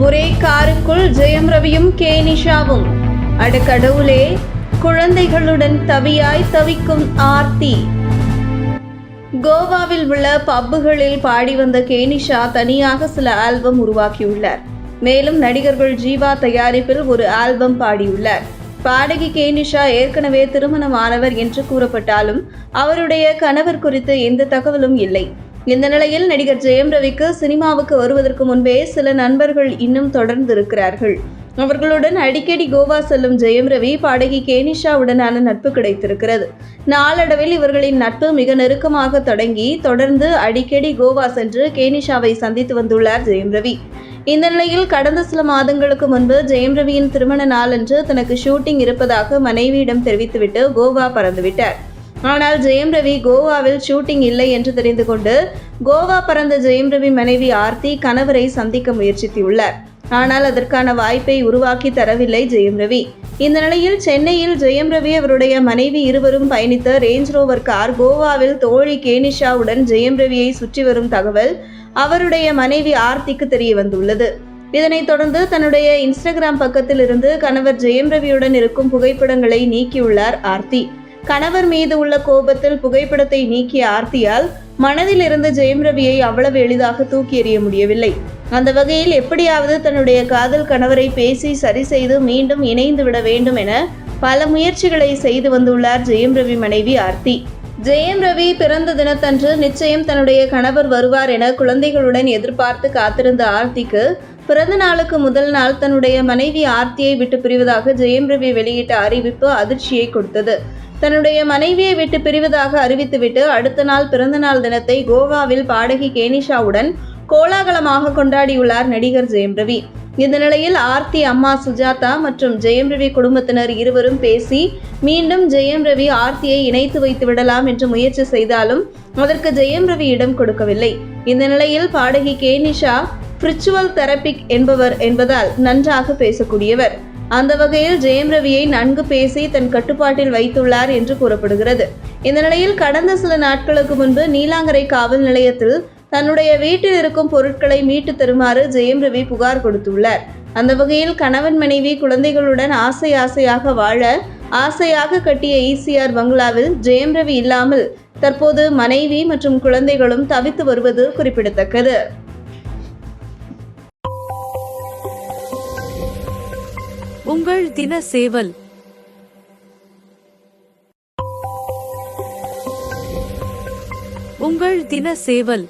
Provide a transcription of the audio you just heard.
ஒரே காருக்குள் ஜெயம் ரவியும் நிஷாவும். அட கடவுளே, குழந்தைகளுடன் தவியாய் தவிக்கும் ஆர்த்தி. கோவாவில் உள்ள பப்புகளில் பாடி வந்த நிஷா தனியாக சில ஆல்பம் உருவாக்கியுள்ளார். மேலும் நடிகர்கள் ஜீவா தயாரிப்பில் ஒரு ஆல்பம் பாடியுள்ளார். பாடகி நிஷா ஏற்கனவே திருமணமானவர் என்று கூறப்பட்டாலும் அவருடைய கணவர் குறித்து எந்த தகவலும் இல்லை. இந்த நிலையில் நடிகர் ஜெயம் ரவிக்கு சினிமாவுக்கு வருவதற்கு முன்பே சில நண்பர்கள் இன்னும் தொடர்ந்து இருக்கிறார்கள். அவர்களுடன் அடிக்கடி கோவா செல்லும் ஜெயம் ரவி பாடகி நிஷாவுடனான நட்பு கிடைத்திருக்கிறது. நாளடைவில் இவர்களின் நட்பு மிக நெருக்கமாக தொடர்ந்து அடிக்கடி கோவா சென்று நிஷாவை சந்தித்து வந்துள்ளார் ஜெயம் ரவி. இந்த நிலையில் கடந்த சில மாதங்களுக்கு முன்பு ஜெயம் ரவியின் திருமண நாளன்று தனக்கு ஷூட்டிங் இருப்பதாக மனைவியிடம் தெரிவித்துவிட்டு கோவா பறந்துவிட்டார். ஆனால் ஜெயம் ரவி கோவாவில் ஷூட்டிங் இல்லை என்று தெரிந்து கொண்டு கோவா பறந்த ஜெயம் ரவி மனைவி ஆர்த்தி கணவரை சந்திக்க முயற்சித்துள்ளார். ஆனால் அதற்கான வாய்ப்பை உருவாக்கி தரவில்லை ஜெயம் ரவி. இந்த நிலையில் சென்னையில் ஜெயம் ரவி அவருடைய மனைவி இருவரும் பயணித்த ரேஞ்ச் ரோவர் கார் கோவாவில் தோழி நிஷாவுடன் ஜெயம் ரவியை சுற்றி வரும் தகவல் அவருடைய மனைவி ஆர்த்திக்கு தெரிய வந்துள்ளது. இதனைத் தொடர்ந்து தன்னுடைய இன்ஸ்டாகிராம் பக்கத்தில் இருந்து கணவர் ஜெயம் ரவியுடன் இருக்கும் புகைப்படங்களை நீக்கியுள்ளார் ஆர்த்தி. கணவர் மீது உள்ள கோபத்தில் புகைப்படத்தை நீக்கிய ஆர்த்தியால் மனதில் இருந்த ஜெயம் ரவியை அவ்வளவு எளிதாக தூக்கி எறிய முடியவில்லை. அந்த வகையில் எப்படியாவது தன்னுடைய காதல் கணவரை பேசி சரி செய்து மீண்டும் இணைந்து விட வேண்டும் என பல முயற்சிகளை செய்து வந்துள்ளார் ஜெயம் ரவி மனைவி ஆர்த்தி. ஜெயம் ரவி பிறந்த தினத்தன்று நிச்சயம் தன்னுடைய கணவர் வருவார் என குழந்தைகளுடன் எதிர்பார்த்து காத்திருந்த ஆர்த்திக்கு பிறந்த நாளுக்கு முதல் நாள் தன்னுடைய மனைவி ஆர்த்தியை விட்டு பிரிவதாக ஜெயம் ரவி வெளியிட்ட அறிவிப்பு அதிர்ச்சியை கொடுத்தது. தன்னுடைய மனைவியை விட்டு பிரிவதாக அறிவித்துவிட்டு அடுத்த நாள் பிறந்த நாள் தினத்தை கோவாவில் பாடகி நிஷாவுடன் கோலாகலமாக கொண்டாடியுள்ளார் நடிகர் ஜெயம் ரவி. இந்த நிலையில் ஆர்த்தி அம்மா சுஜாதா மற்றும் ஜெயம் ரவி குடும்பத்தினர் இருவரும் பேசி மீண்டும் ஜெயம் ரவி ஆர்த்தியை இணைத்து வைத்து விடலாம் என்று முயற்சி செய்தாலும் அதற்கு ஜெயம் ரவி இடம் கொடுக்கவில்லை. இந்த நிலையில் பாடகி நிஷா ஸ்பிரிச்சுவல் தெரபிக் என்பதால் நன்றாக பேசக்கூடியவர். அந்த வகையில் ஜெயம் ரவியை நன்கு பேசி தன் கட்டுப்பாட்டில் வைத்துள்ளார் என்று கூறப்படுகிறது. இந்த நிலையில் கடந்த சில நாட்களுக்கு முன்பு நீலாங்கரை காவல் நிலையத்தில் தன்னுடைய வீட்டில் இருக்கும் பொருட்களை மீட்டு தருமாறு ஜெயம் ரவி புகார் கொடுத்துள்ளார். அந்த வகையில் கணவன் மனைவி குழந்தைகளுடன் ஆசையாக வாழ ஆசையாக கட்டிய ஈசிஆர் பங்களாவில் ஜெயம் ரவி இல்லாமல் தற்போது மனைவி மற்றும் குழந்தைகளும் தவித்து வருவது குறிப்பிடத்தக்கது. உங்கள் தின சேவல். உங்கள் தின சேவல்.